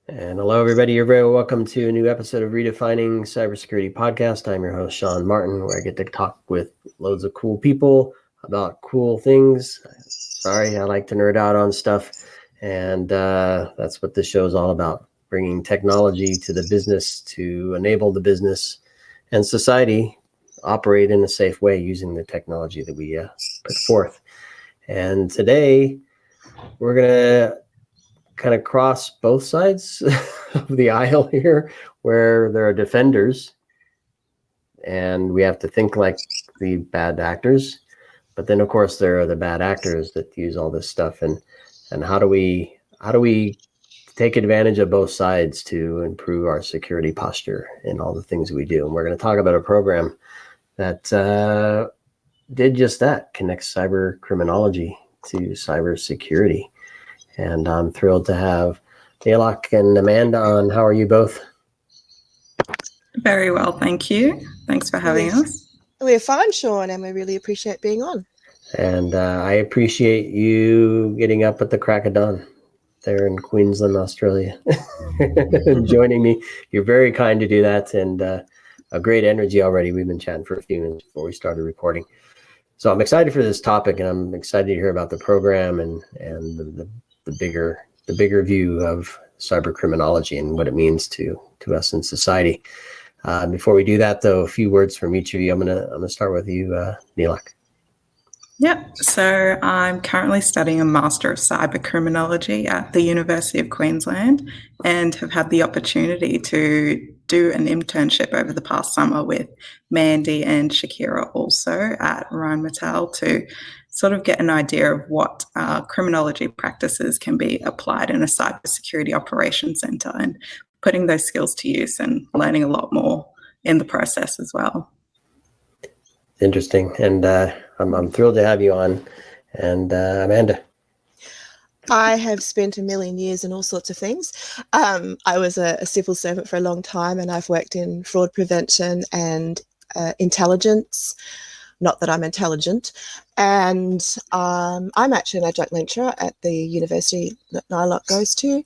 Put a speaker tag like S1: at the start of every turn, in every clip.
S1: And hello, everybody. You're very welcome to a new episode of Redefining CyberSecurity Podcast. I'm your host, Sean Martin, where I get to talk with loads of cool people about cool things. Sorry, I like to nerd out on stuff. And that's what this show is all about, bringing technology to the business to enable the business and society operate in a safe way using the technology that we put forth. And today, we're going to kind of cross both sides of the aisle here, where there are defenders and we have to think like the bad actors, but then of course there are the bad actors that use all this stuff, and how do we take advantage of both sides to improve our security posture in all the things we do. And we're going to talk about a program that did just that, connects cyber criminology to cybersecurity. And I'm thrilled to have Nyalok and Amanda on. How are you both?
S2: Very well, thank you. Thanks for having us.
S3: We're fine, Sean, and we really appreciate being on.
S1: And I appreciate you getting up at the crack of dawn there in Queensland, Australia, and joining me. You're very kind to do that, and a great energy already. We've been chatting for a few minutes before we started recording. So I'm excited for this topic, and I'm excited to hear about the program and the bigger view of cyber criminology and what it means to us in society. Before we do that, though, a few words from each of you. I'm gonna start with you, Nyalok.
S2: Yeah, so I'm currently studying a Master of Cybercriminology at the University of Queensland, and have had the opportunity to do an internship over the past summer with Mandy and Shakira also at Rheinmetall to sort of get an idea of what criminology practices can be applied in a cybersecurity operations centre, and putting those skills to use and learning a lot more in the process as well.
S1: Interesting. And I'm thrilled to have you on. And Amanda.
S3: I have spent a million years in all sorts of things. I was a civil servant for a long time, and I've worked in fraud prevention and intelligence. Not that I'm intelligent. And I'm actually an adjunct lecturer at the university that Nyalok goes to.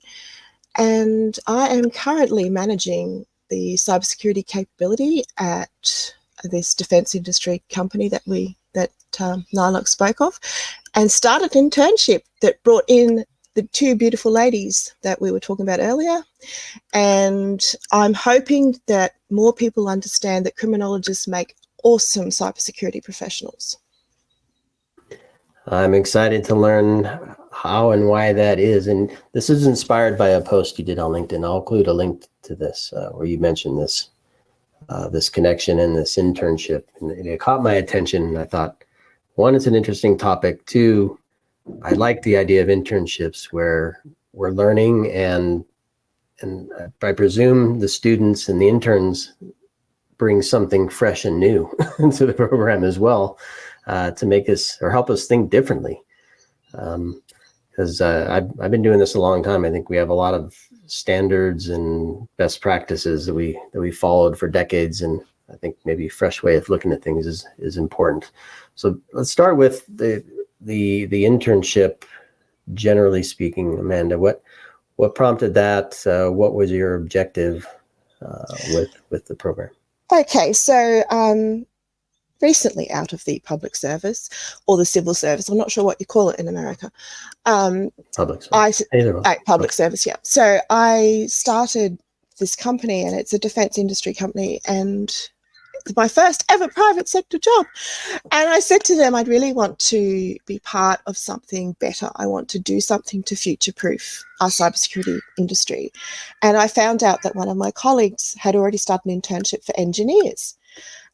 S3: And I am currently managing the cybersecurity capability at this defence industry company that Nyalok spoke of, and started an internship that brought in the two beautiful ladies that we were talking about earlier. And I'm hoping that more people understand that criminologists make awesome cybersecurity professionals.
S1: I'm excited to learn how and why that is. And this is inspired by a post you did on LinkedIn. I'll include a link to this where you mentioned this connection and this internship. And it caught my attention. And I thought, one, it's an interesting topic. Two, I like the idea of internships where we're learning, and I presume the students and the interns bring something fresh and new into the program as well, to make us or help us think differently. Because I've been doing this a long time. I think we have a lot of standards and best practices that we followed for decades, and I think maybe a fresh way of looking at things is important. So let's start with the internship. Generally speaking, Amanda, what prompted that? What was your objective with the program?
S3: Okay, so recently out of the public service or the civil service, I'm not sure what you call it in America.
S1: Public service.
S3: Public service, yeah. So I started this company, and it's a defence industry company, and it's my first ever private sector job. And I said to them, I'd really want to be part of something better. I want to do something to future-proof our cybersecurity industry. And I found out that one of my colleagues had already started an internship for engineers.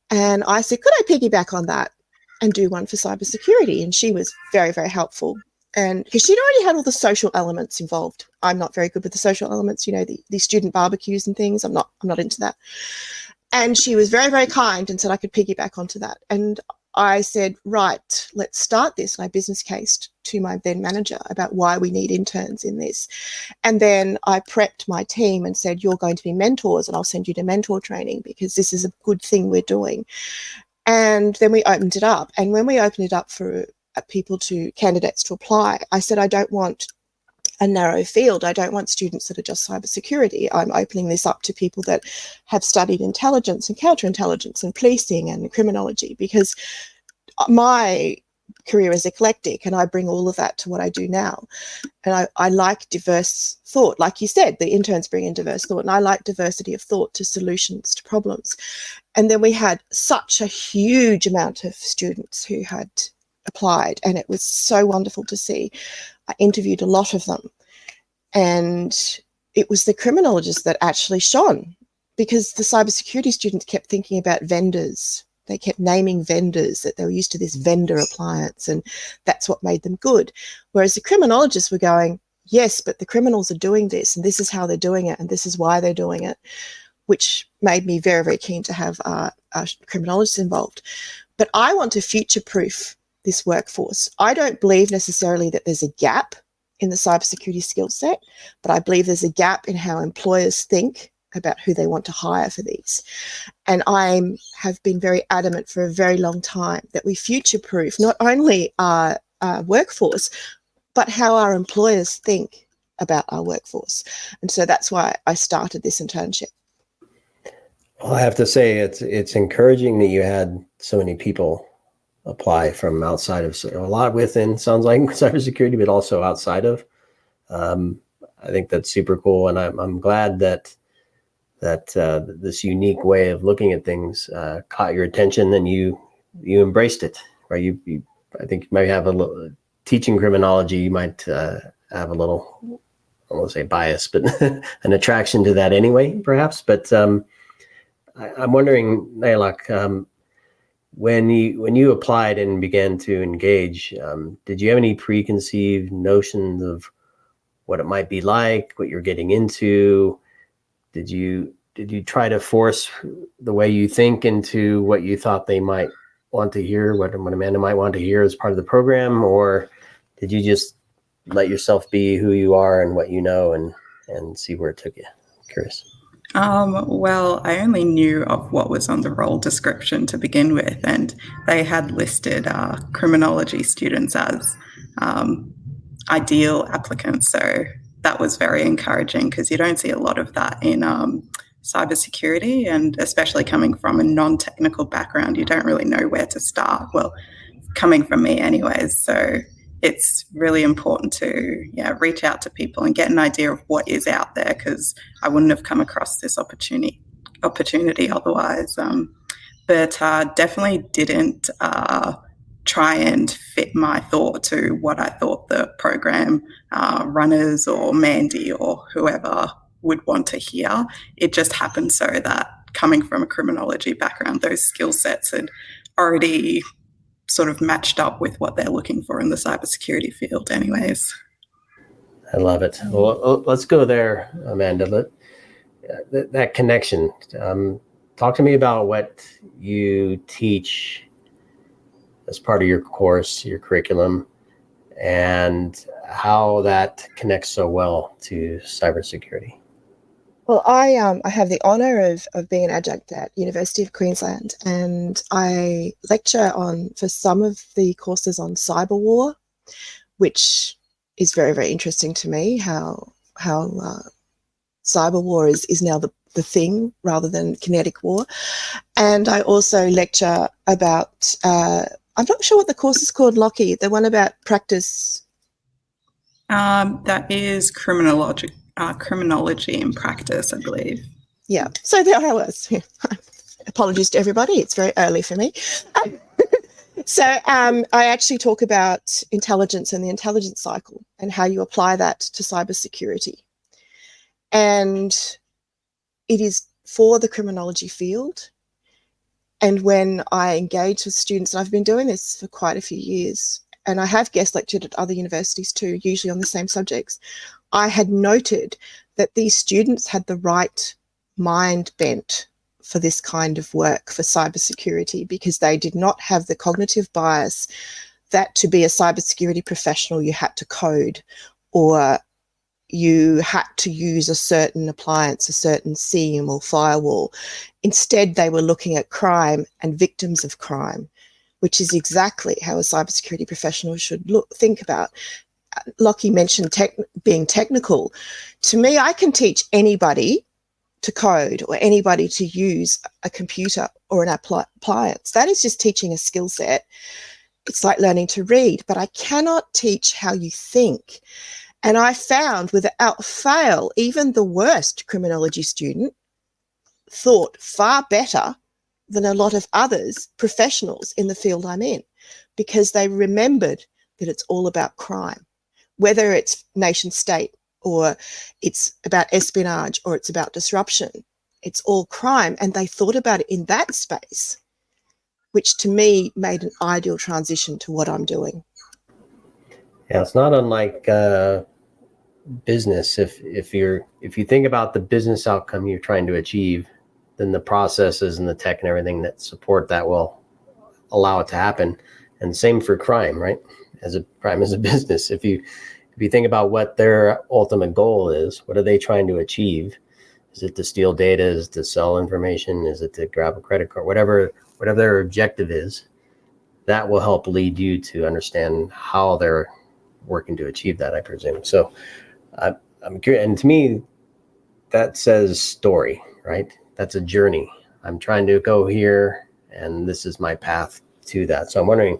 S3: And I said, could I piggyback on that and do one for cybersecurity? And she was very, very helpful. And because she'd already had all the social elements involved. I'm not very good with the social elements, the student barbecues and things. I'm not into that. And she was very, very kind and said I could piggyback onto that. And I said, right, let's start this. And I business cased to my then manager about why we need interns in this. And then I prepped my team and said, you're going to be mentors, and I'll send you to mentor training because this is a good thing we're doing. And then we opened it up. And when we opened it up for candidates to apply, I said, I don't want a narrow field. I don't want students that are just cybersecurity. I'm opening this up to people that have studied intelligence and counterintelligence and policing and criminology, because my career is eclectic and I bring all of that to what I do now. And I like diverse thought. Like you said, the interns bring in diverse thought, and I like diversity of thought to solutions to problems. And then we had such a huge amount of students who had applied, and it was so wonderful to see. I interviewed a lot of them, and it was the criminologists that actually shone, because the cybersecurity students kept thinking about vendors. They kept naming vendors, that they were used to this vendor appliance, and that's what made them good. Whereas the criminologists were going, yes, but the criminals are doing this, and this is how they're doing it, and this is why they're doing it, which made me very, very keen to have our criminologists involved. But I want to future-proof this workforce. I don't believe necessarily that there's a gap in the cybersecurity skill set, but I believe there's a gap in how employers think about who they want to hire for these. And I have been very adamant for a very long time that we future-proof not only our workforce, but how our employers think about our workforce. And so that's why I started this internship.
S1: Well, I have to say it's encouraging that you had so many people apply from outside of, a lot within, sounds like, cybersecurity, but also outside of. I think that's super cool, and I'm glad that this unique way of looking at things caught your attention, and you embraced it, right? You I think you might have a little teaching criminology. You might have a little, I won't say bias, but an attraction to that anyway, perhaps. But I'm wondering, Nyalok, when you applied and began to engage, did you have any preconceived notions of what it might be like, what you're getting into? Did you try to force the way you think into what you thought they might want to hear, what Amanda might want to hear as part of the program, or did you just let yourself be who you are and what you know and see where it took you? I'm curious.
S2: Well, I only knew of what was on the role description to begin with, and they had listed criminology students as ideal applicants. So that was very encouraging, because you don't see a lot of that in cybersecurity, and especially coming from a non-technical background, you don't really know where to start. Well, coming from me anyways. So it's really important to reach out to people and get an idea of what is out there, because I wouldn't have come across this opportunity otherwise. But definitely didn't try and fit my thought to what I thought the program runners or Mandy or whoever would want to hear. It just happened so that coming from a criminology background, those skill sets had already sort of matched up with what they're looking for in the cybersecurity field anyways.
S1: I love it. Well, let's go there, Amanda. That connection. Talk to me about what you teach as part of your course, your curriculum, and how that connects so well to cybersecurity.
S3: Well, I have the honour of being an adjunct at University of Queensland, and I lecture for some of the courses on cyber war, which is very, very interesting to me, how cyber war is now the thing rather than kinetic war. And I also lecture about, I'm not sure what the course is called, Lockie, the one about practice.
S2: That is criminology in practice, I believe.
S3: Yeah, so there I was. Apologies to everybody, it's very early for me. So I actually talk about intelligence and the intelligence cycle and how you apply that to cybersecurity. And it is for the criminology field. And when I engage with students, and I've been doing this for quite a few years, and I have guest lectured at other universities too, usually on the same subjects, I had noted that these students had the right mind bent for this kind of work, for cybersecurity, because they did not have the cognitive bias that to be a cybersecurity professional you had to code, or you had to use a certain appliance, a certain SIEM or firewall. Instead, they were looking at crime and victims of crime, which is exactly how a cybersecurity professional should think about. Lockie mentioned being technical. To me, I can teach anybody to code or anybody to use a computer or an appliance. That is just teaching a skill set. It's like learning to read, but I cannot teach how you think. And I found without fail, even the worst criminology student thought far better than a lot of others, professionals in the field I'm in, because they remembered that it's all about crime, whether it's nation state or it's about espionage or it's about disruption. It's all crime. And they thought about it in that space, which to me made an ideal transition to what I'm doing.
S1: Yeah, it's not unlike business. If you think about the business outcome you're trying to achieve, then the processes and the tech and everything that support that will allow it to happen. And same for crime, right? Crime as a business. If you think about what their ultimate goal is, what are they trying to achieve? Is it to steal data? Is it to sell information? Is it to grab a credit card? Whatever their objective is, that will help lead you to understand how they're working to achieve that, I presume. So I'm curious, and to me, that says story, right? That's a journey. I'm trying to go here, and this is my path to that. So I'm wondering,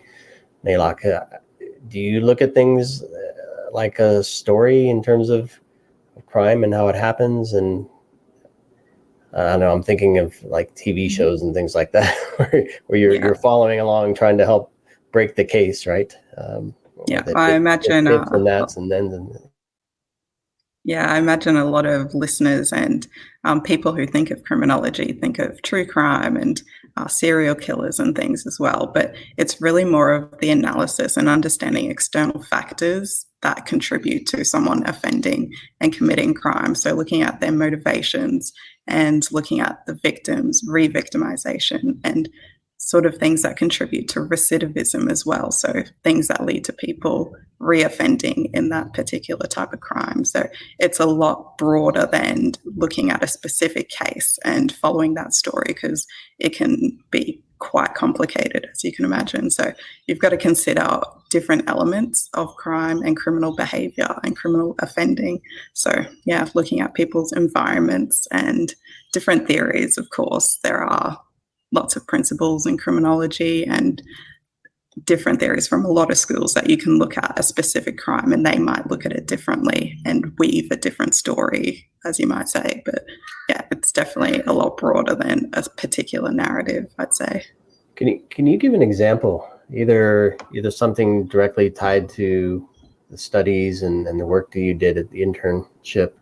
S1: Nyalok, do you look at things like a story in terms of crime and how it happens? And I don't know, I'm thinking of like TV shows and things like that, where you're following along, trying to help break the case, right?
S2: I imagine
S1: I
S2: imagine a lot of listeners and people who think of criminology think of true crime and serial killers and things as well. But it's really more of the analysis and understanding external factors that contribute to someone offending and committing crime. So looking at their motivations and looking at the victims, re-victimization, and sort of things that contribute to recidivism as well. So things that lead to people reoffending in that particular type of crime. So it's a lot broader than looking at a specific case and following that story, because it can be quite complicated, as you can imagine. So you've got to consider different elements of crime and criminal behavior and criminal offending. So yeah, looking at people's environments and different theories. Of course, there are lots of principles in criminology and different theories from a lot of schools that you can look at a specific crime and they might look at it differently and weave a different story, as you might say. But yeah, it's definitely a lot broader than a particular narrative, I'd say.
S1: Can you give an example, either something directly tied to the studies and the work that you did at the internship,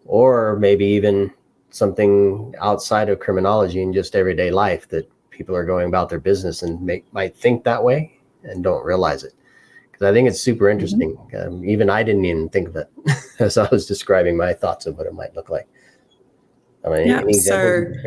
S1: or maybe even something outside of criminology in just everyday life that people are going about their business and might think that way and don't realize it? Because I think it's super interesting. Mm-hmm. Even I didn't even think of it as I was describing my thoughts of what it might look like. Any examples?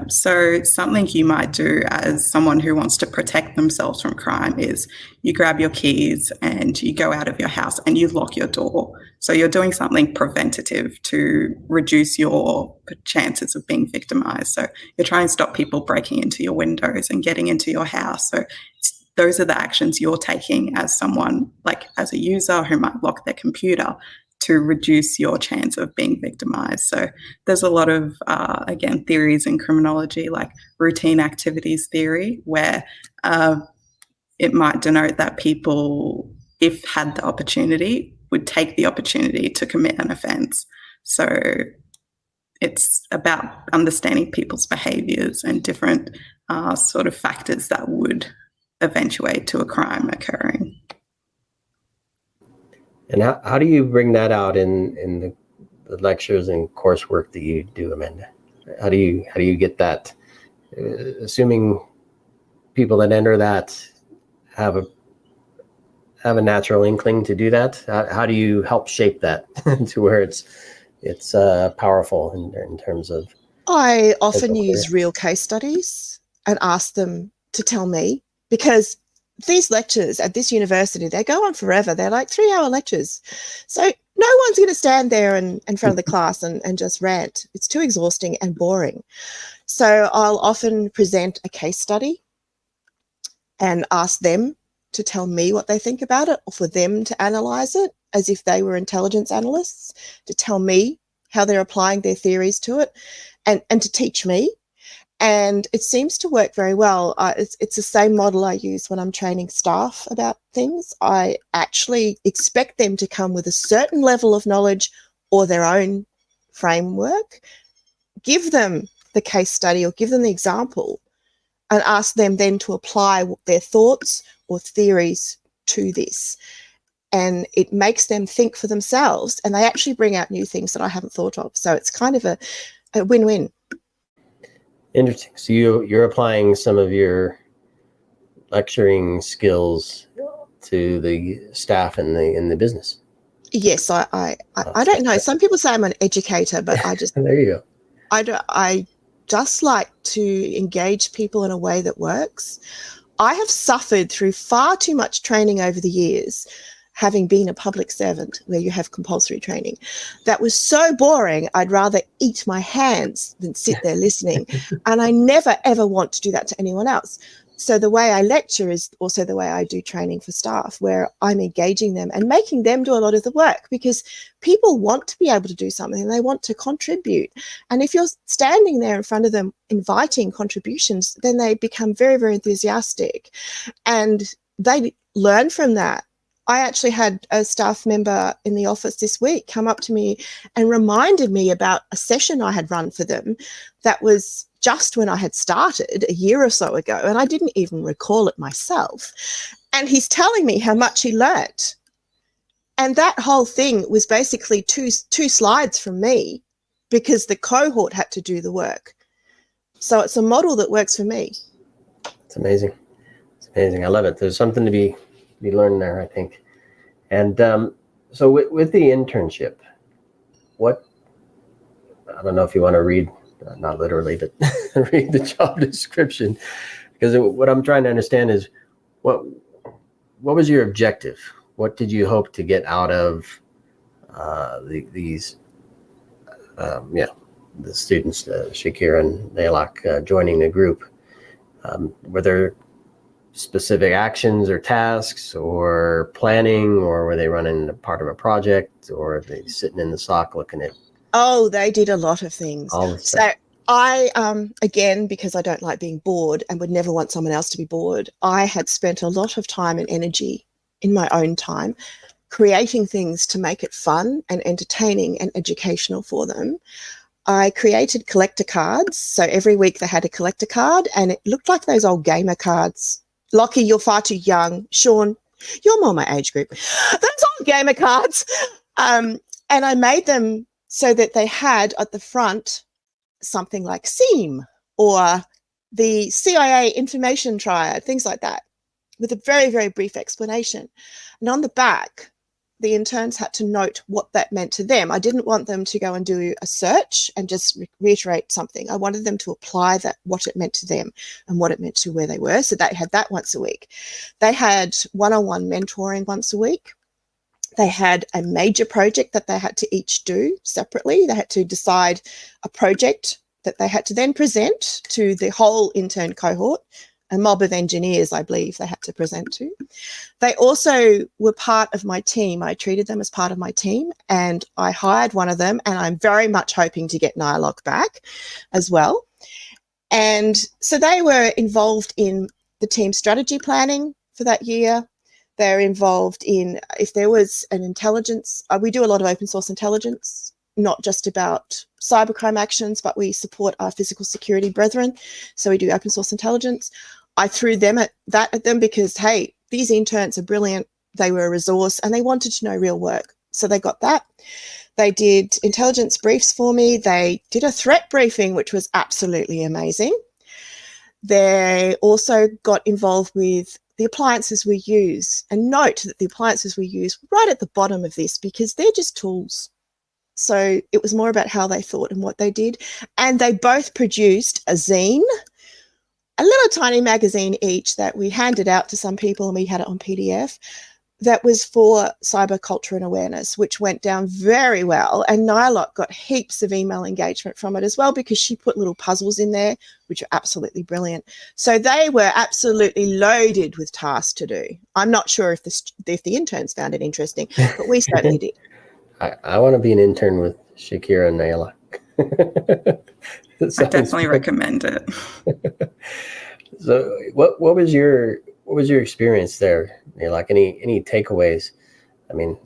S2: So something you might do as someone who wants to protect themselves from crime is you grab your keys and you go out of your house and you lock your door. So you're doing something preventative to reduce your chances of being victimized. So you're trying to stop people breaking into your windows and getting into your house. So those are the actions you're taking as someone, like as a user who might lock their computer, to reduce your chance of being victimized. So there's a lot of, again, theories in criminology, like routine activities theory, where it might denote that people, if had the opportunity, would take the opportunity to commit an offence. So it's about understanding people's behaviours and different sort of factors that would eventuate to a crime occurring. And
S1: how do you bring that out in the lectures and coursework that you do, Amanda? How do you get that? Assuming people that enter that have a natural inkling to do that, how do you help shape that to where it's powerful in terms of?
S3: I often use real case studies and ask them to tell me, because these lectures at this university, they go on forever. They're like 3-hour lectures. So no one's going to stand there in front of the class and just rant. It's too exhausting and boring. So I'll often present a case study and ask them to tell me what they think about it, or for them to analyze it as if they were intelligence analysts, to tell me how they're applying their theories to it, and to teach me. And it seems to work very well. It's the same model I use when I'm training staff about things. I actually expect them to come with a certain level of knowledge or their own framework, give them the case study or give them the example, and ask them then to apply their thoughts or theories to this. And it makes them think for themselves, and they actually bring out new things that I haven't thought of. So it's kind of a win-win.
S1: Interesting. So you're applying some of your lecturing skills to the staff in the business.
S3: Yes, I don't know. Some people say I'm an educator, but I just
S1: there you go.
S3: I just like to engage people in a way that works. I have suffered through far too much training over the years, having been a public servant where you have compulsory training. That was so boring, I'd rather eat my hands than sit there listening. And I never, ever want to do that to anyone else. So the way I lecture is also the way I do training for staff, where I'm engaging them and making them do a lot of the work, because people want to be able to do something and they want to contribute. And if you're standing there in front of them inviting contributions, then they become very, very enthusiastic and they learn from that. I actually had a staff member in the office this week come up to me and reminded me about a session I had run for them that was just when I had started a year or so ago, and I didn't even recall it myself. And he's telling me how much he learnt. And that whole thing was basically two slides from me, because the cohort had to do the work. So it's a model that works for me.
S1: It's amazing. It's amazing. I love it. There's something to be learned there, I think. And so with the internship, I don't know if you want to read, not literally, but read the job description, because what I'm trying to understand is what was your objective? What did you hope to get out of the students, Shakira and Nyalok, joining the group? Were there specific actions or tasks or planning, or were they running part of a project, or are they sitting in the SOC looking at?
S3: Oh, they did a lot of things. So I, again, because I don't like being bored and would never want someone else to be bored, I had spent a lot of time and energy in my own time creating things to make it fun and entertaining and educational for them. I created collector cards. So every week they had a collector card, and it looked like those old gamer cards. Lockie, you're far too young. Sean, you're more my age group. Those old gamer cards. And I made them so that they had at the front something like SEAM or the CIA information triad, things like that, with a very, very brief explanation. And on the back, the interns had to note what that meant to them. I didn't want them to go and do a search and just reiterate something. I wanted them to apply that, what it meant to them and what it meant to where they were. So they had that once a week. They had one-on-one mentoring once a week. They had a major project that they had to each do separately. They had to decide a project that they had to then present to the whole intern cohort. A mob of engineers, I believe, they had to present to. They also were part of my team. I treated them as part of my team, and I hired one of them, and I'm very much hoping to get Nyalok back as well. And so they were involved in the team strategy planning for that year. They're involved in, if there was an intelligence, we do a lot of open source intelligence, not just about cybercrime actions, but we support our physical security brethren. So we do open source intelligence. I threw them at them because, hey, these interns are brilliant. They were a resource and they wanted to know real work. So they got that. They did intelligence briefs for me. They did a threat briefing, which was absolutely amazing. They also got involved with the appliances we use, and note that the appliances we use right at the bottom of this, because they're just tools. So it was more about how they thought and what they did. And they both produced a zine, a little tiny magazine each that we handed out to some people, and we had it on PDF. that was for cyber culture and awareness, which went down very well. And Nyalok got heaps of email engagement from it as well, because she put little puzzles in there, which are absolutely brilliant. So they were absolutely loaded with tasks to do. I'm not sure if the interns found it interesting, but we certainly did.
S1: I want to be an intern with Shakira and Nyalok.
S2: I definitely recommend it.
S1: So what was your experience there? Like any takeaways? I mean,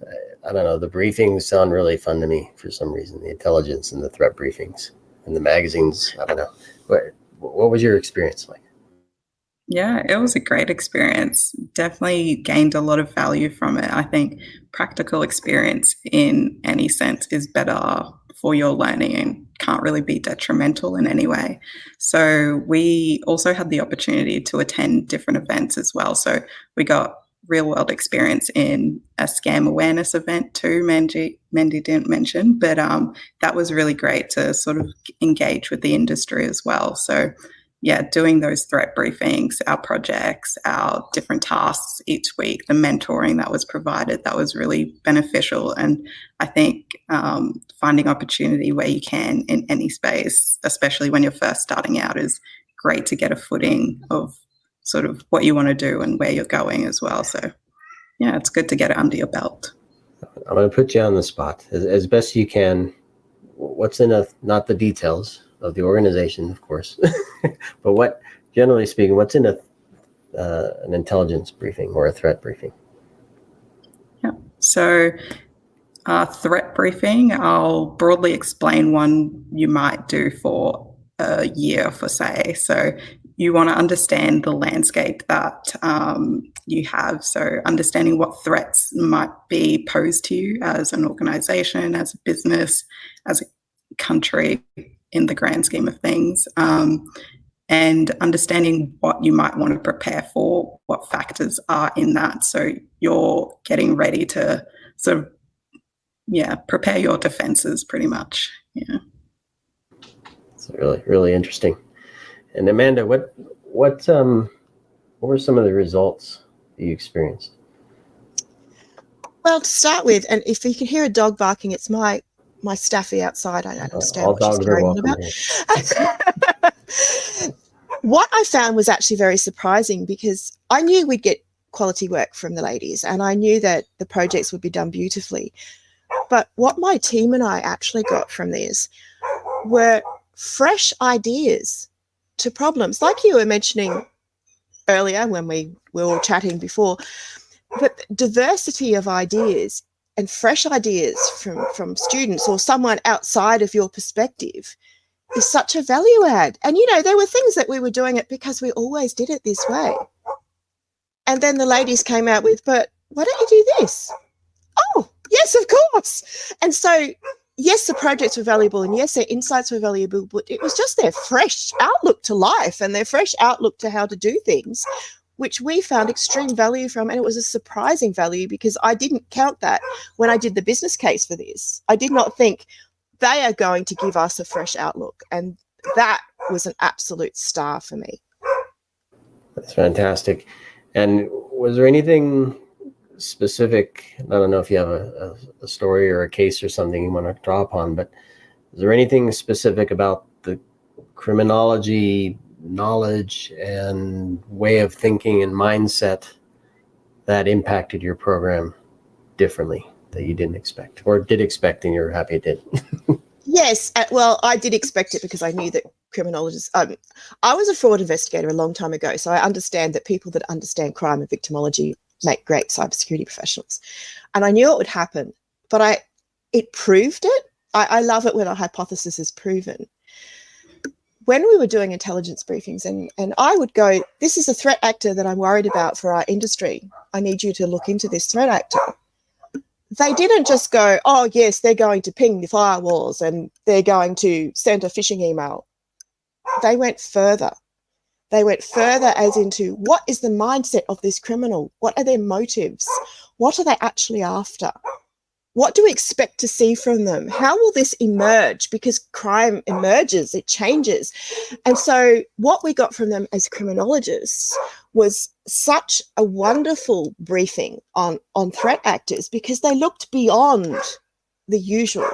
S1: I don't know. The briefings sound really fun to me for some reason. The intelligence and the threat briefings and the magazines. I don't know. What was your experience like?
S2: Yeah, it was a great experience. Definitely gained a lot of value from it. I think practical experience in any sense is better for your learning and can't really be detrimental in any way. So we also had the opportunity to attend different events as well. So we got real world experience in a scam awareness event too, Mandy didn't mention, but that was really great to sort of engage with the industry as well. So yeah, doing those threat briefings, our projects, our different tasks each week, the mentoring that was provided, that was really beneficial. And I think finding opportunity where you can in any space, especially when you're first starting out, is great to get a footing of sort of what you want to do and where you're going as well. So yeah, it's good to get it under your belt.
S1: I'm going to put you on the spot as best you can. What's in not the details of the organization, of course, but generally speaking, what's in an intelligence briefing or a threat briefing?
S2: Yeah. So threat briefing, I'll broadly explain one you might do for a year, for say. So you want to understand the landscape that you have. So understanding what threats might be posed to you as an organization, as a business, as a country, in the grand scheme of things, and understanding what you might want to prepare for, what factors are in that. So you're getting ready to sort of, prepare your defenses pretty much. Yeah.
S1: It's really, really interesting. And Amanda, what were some of the results that you experienced?
S3: Well, to start with, and if you can hear a dog barking, it's my staffy outside. I don't understand
S1: All
S3: what she's
S1: dogs are
S3: carrying on about. What I found was actually very surprising, because I knew we'd get quality work from the ladies, and I knew that the projects would be done beautifully. But what my team and I actually got from this were fresh ideas to problems, like you were mentioning earlier when we were all chatting before. But diversity of ideas and fresh ideas from students or someone outside of your perspective is such a value add. And, there were things that we were doing it because we always did it this way. And then the ladies came out with, but why don't you do this? Oh, yes, of course. And so, yes, the projects were valuable, and yes, their insights were valuable, but it was just their fresh outlook to life and their fresh outlook to how to do things, which we found extreme value from. And it was a surprising value, because I didn't count that when I did the business case for this. I did not think they are going to give us a fresh outlook. And that was an absolute star for me.
S1: That's fantastic. And was there anything specific? I don't know if you have a story or a case or something you want to draw upon, but is there anything specific about the criminology knowledge and way of thinking and mindset that impacted your program differently that you didn't expect, or did expect and you're happy it did?
S3: Yes. Well, I did expect it, because I knew that criminologists, I was a fraud investigator a long time ago, so I understand that people that understand crime and victimology make great cybersecurity professionals. And I knew it would happen, but it proved it. I love it when a hypothesis is proven. When we were doing intelligence briefings, and I would go, this is a threat actor that I'm worried about for our industry. I need you to look into this threat actor. They didn't just go, oh, yes, they're going to ping the firewalls and they're going to send a phishing email. They went further. They went further as into, what is the mindset of this criminal? What are their motives? What are they actually after? What do we expect to see from them? How will this emerge? Because crime emerges, it changes. And so what we got from them as criminologists was such a wonderful briefing on threat actors, because they looked beyond the usual.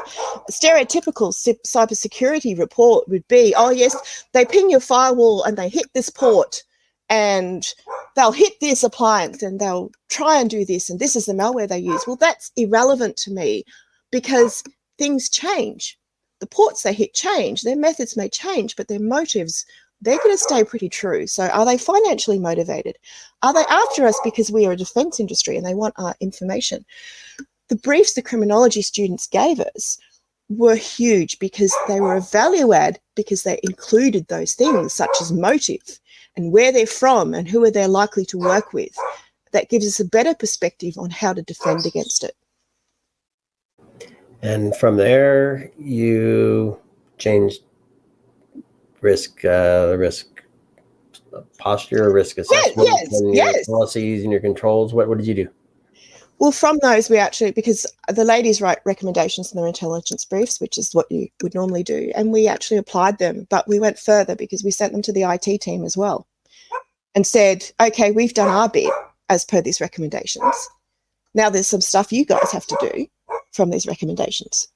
S3: A stereotypical cybersecurity report would be, oh yes, they ping your firewall and they hit this port and they'll hit this appliance and they'll try and do this, and this is the malware they use. Well, that's irrelevant to me, because things change. The ports they hit change, their methods may change, but their motives, they're going to stay pretty true. So are they financially motivated? Are they after us because we are a defense industry and they want our information? The briefs the criminology students gave us were huge, because they were a value add, because they included those things such as motive and where they're from and who are they likely to work with. That gives us a better perspective on how to defend against it.
S1: And from there, you changed risk posture, risk assessment, and your policies and your controls. What did you do?
S3: Well, from those, we actually, because the ladies write recommendations in their intelligence briefs, which is what you would normally do, and we actually applied them, but we went further because we sent them to the IT team as well and said, okay, we've done our bit as per these recommendations. Now there's some stuff you guys have to do from these recommendations.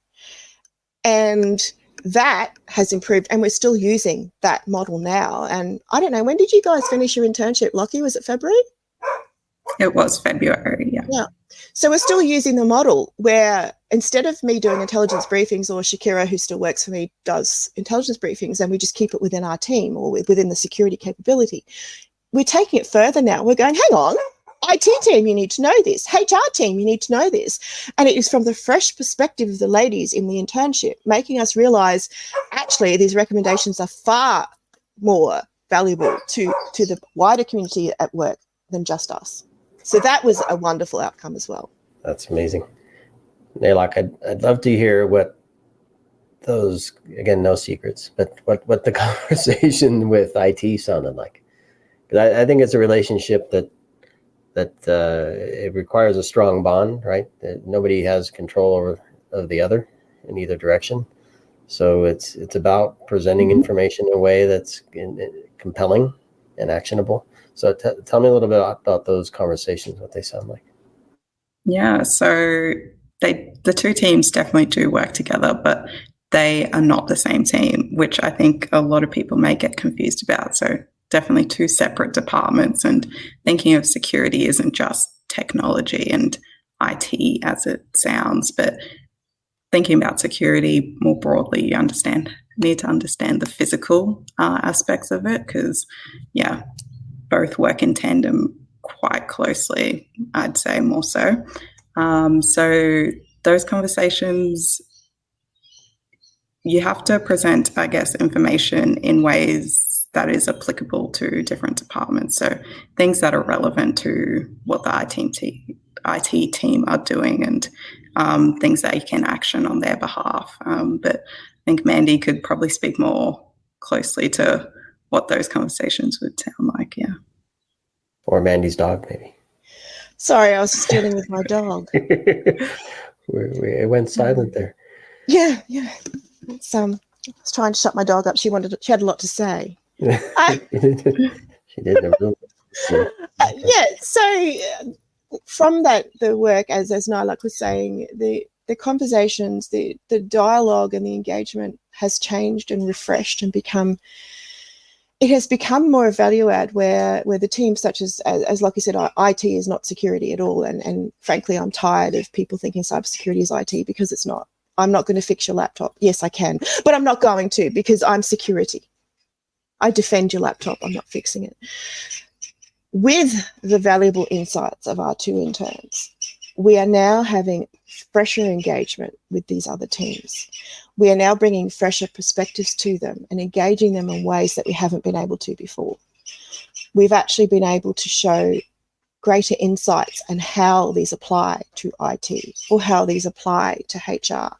S3: And that has improved, and we're still using that model now. And I don't know, when did you guys finish your internship, Lockie? Was it February?
S2: It was February, yeah.
S3: Yeah. So we're still using the model where instead of me doing intelligence briefings, or Shakira, who still works for me, does intelligence briefings, and we just keep it within our team or within the security capability, we're taking it further now. We're going, hang on, IT team, you need to know this. HR team, you need to know this. And it is from the fresh perspective of the ladies in the internship, making us realise actually these recommendations are far more valuable to the wider community at work than just us. So that was a wonderful outcome as well.
S1: That's amazing. Nyalok, I'd love to hear what those, again, no secrets, but what the conversation with IT sounded like. Because I think it's a relationship that it requires a strong bond, right? That nobody has control of the other in either direction. So it's about presenting information in a way that's compelling and actionable. So tell me a little bit about those conversations, what they sound like.
S2: Yeah, so the two teams definitely do work together, but they are not the same team, which I think a lot of people may get confused about. So definitely two separate departments, and thinking of security isn't just technology and IT as it sounds, but thinking about security more broadly, you need to understand the physical aspects of it, because, yeah, both work in tandem quite closely, I'd say more so. So those conversations, you have to present, I guess, information in ways that is applicable to different departments. So things that are relevant to what the IT team are doing, and things that you can action on their behalf. But I think Mandy could probably speak more closely to what those conversations would sound like, yeah.
S1: Or Mandy's dog, maybe.
S3: Sorry, I was just dealing with my dog.
S1: It went silent there.
S3: Yeah. It's, I was trying to shut my dog up. She had a lot to say.
S1: She did.
S3: Yeah. So from that, the work, as Nyalok was saying, the conversations, the dialogue and the engagement has changed and refreshed and it has become more a value add where the teams such as Lockie said, IT is not security at all. And frankly, I'm tired of people thinking cybersecurity is IT, because it's not. I'm not going to fix your laptop. Yes, I can, but I'm not going to, because I'm security. I defend your laptop. I'm not fixing it. With the valuable insights of our two interns, we are now having fresher engagement with these other teams. We are now bringing fresher perspectives to them and engaging them in ways that we haven't been able to before. We've actually been able to show greater insights and how these apply to IT or how these apply to HR.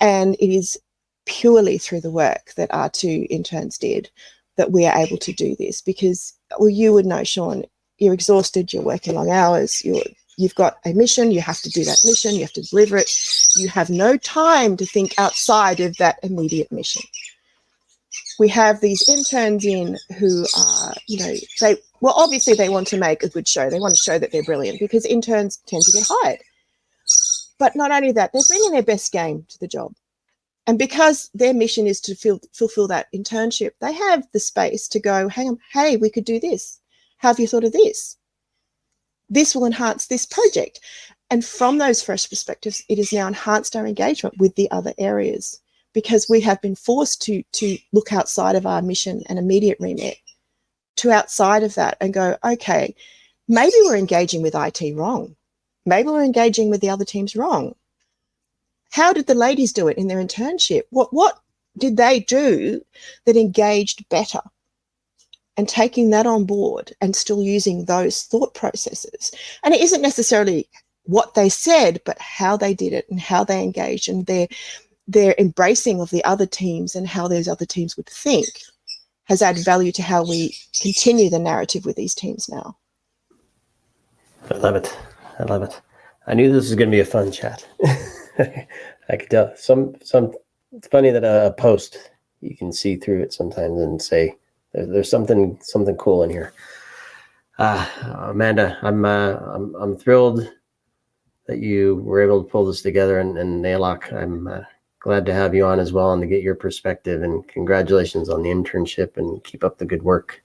S3: And it is purely through the work that our two interns did that we are able to do this, because, well, you would know, Sean, you're exhausted, you're working long hours, you're You've got a mission, you have to do that mission, you have to deliver it. You have no time to think outside of that immediate mission. We have these interns in who are, obviously they want to make a good show. They want to show that they're brilliant because interns tend to get hired. But not only that, they're bringing their best game to the job. And because their mission is to fulfill that internship, they have the space to go, hang on, hey, we could do this. How have you thought of this? This will enhance this project. And from those fresh perspectives, it has now enhanced our engagement with the other areas because we have been forced to look outside of our mission and immediate remit to outside of that and go, okay, maybe we're engaging with IT wrong. Maybe we're engaging with the other teams wrong. How did the ladies do it in their internship? What did they do that engaged better? And taking that on board and still using those thought processes. And it isn't necessarily what they said, but how they did it and how they engaged and their embracing of the other teams and how those other teams would think has added value to how we continue the narrative with these teams now.
S1: I love it. I love it. I knew this was going to be a fun chat. I could tell. It's funny that a post, you can see through it sometimes and say, there's something cool in here. Amanda, I'm thrilled that you were able to pull this together, and Nyalok, I'm glad to have you on as well and to get your perspective, and congratulations on the internship and keep up the good work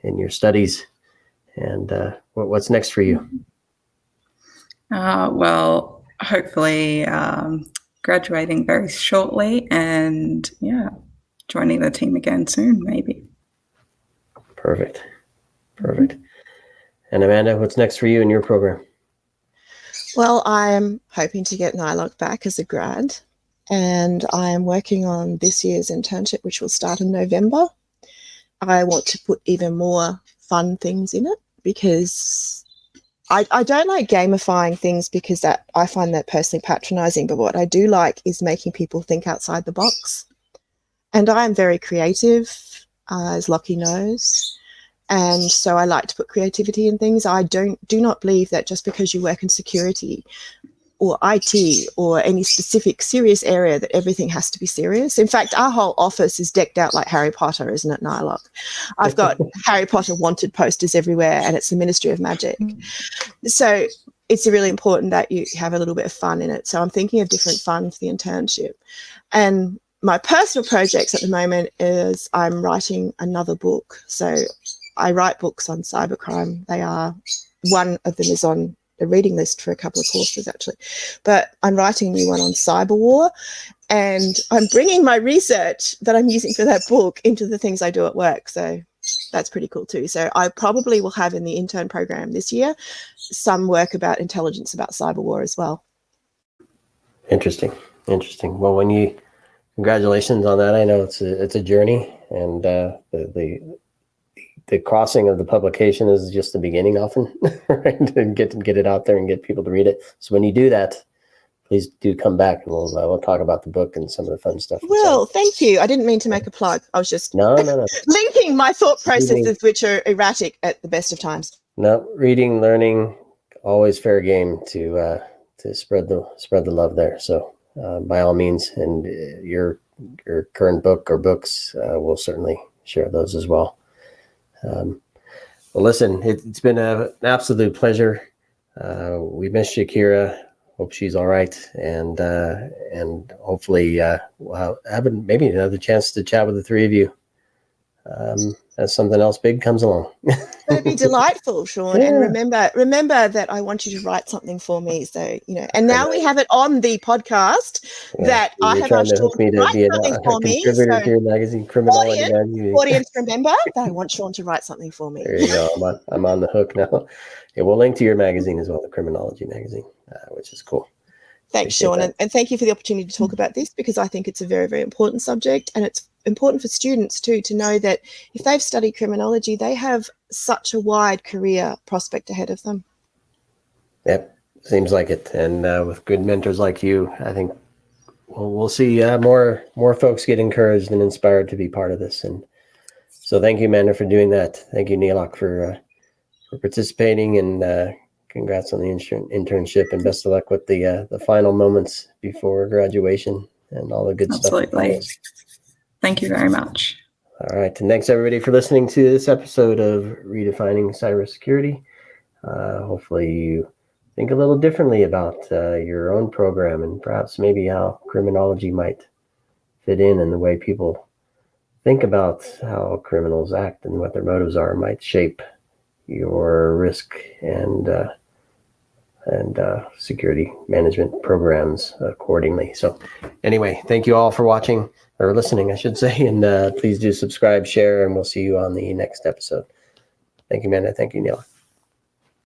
S1: in your studies. And what's next for you?
S2: Well, hopefully graduating very shortly and joining the team again soon, maybe.
S1: Perfect. And Amanda, what's next for you in your program?
S3: Well, I am hoping to get Nyalok back as a grad, and I am working on this year's internship, which will start in November. I want to put even more fun things in it because I don't like gamifying things because I find that personally patronizing, but what I do like is making people think outside the box. And I am very creative, as Lockie knows. And so I like to put creativity in things. I do not believe that just because you work in security or IT or any specific serious area that everything has to be serious. In fact, our whole office is decked out like Harry Potter, isn't it, Nyalok? I've got Harry Potter wanted posters everywhere, and it's the Ministry of Magic. So it's really important that you have a little bit of fun in it. So I'm thinking of different fun for the internship. And my personal projects at the moment is I'm writing another book. So I write books on cybercrime. One of them is on the reading list for a couple of courses, actually. But I'm writing a new one on cyber war, and I'm bringing my research that I'm using for that book into the things I do at work. So that's pretty cool too. So I probably will have in the intern program this year some work about intelligence about cyber war as well. Interesting.
S1: Well, congratulations on that. I know it's a journey, and the crossing of the publication is just the beginning often, right? And get it out there and get people to read it. So when you do that, please do come back, and we'll talk about the book and some of the fun stuff.
S3: Well, thank you. I didn't mean to make a plug. I was just
S1: no.
S3: linking my thought processes, which are erratic at the best of times.
S1: No, reading, learning, always fair game to spread the love there. So by all means, and your current book or books, we'll certainly share those as well. Well, listen, it's been an absolute pleasure. We miss Shakira. Hope she's all right, and hopefully we'll have maybe another chance to chat with the three of you as something else big comes along.
S3: It'd be delightful, Sean. Yeah. And remember that I want you to write something for me. So and now we have it on the podcast that I have asked Sean to write something for me.
S1: Contributor to your magazine, Criminology.
S3: Audience, remember that I want Sean to write something for me.
S1: There you go. I'm on the hook now. Yeah, we'll link to your magazine as well, the Criminology magazine, which is cool.
S3: Thanks, Sean. And thank you for the opportunity to talk about this, because I think it's a very, very important subject, and it's important for students too to know that if they've studied criminology, they have such a wide career prospect ahead of them.
S1: Yep, seems like it. And with good mentors like you, I think we'll see more folks get encouraged and inspired to be part of this. And so thank you, Amanda, for doing that. Thank you, Nyalok, for participating and congrats on the internship, and best of luck with the final moments before graduation and all the good stuff.
S2: Absolutely. Thank you very much.
S1: All right. And thanks everybody for listening to this episode of Redefining Cybersecurity. Hopefully you think a little differently about your own program and perhaps maybe how criminology might fit in the way people think about how criminals act and what their motives are might shape your risk and security management programs accordingly. So anyway, thank you all for watching or listening, I should say, and please do subscribe, share, and we'll see you on the next episode. Thank you, Amanda. Thank you, Nyalok.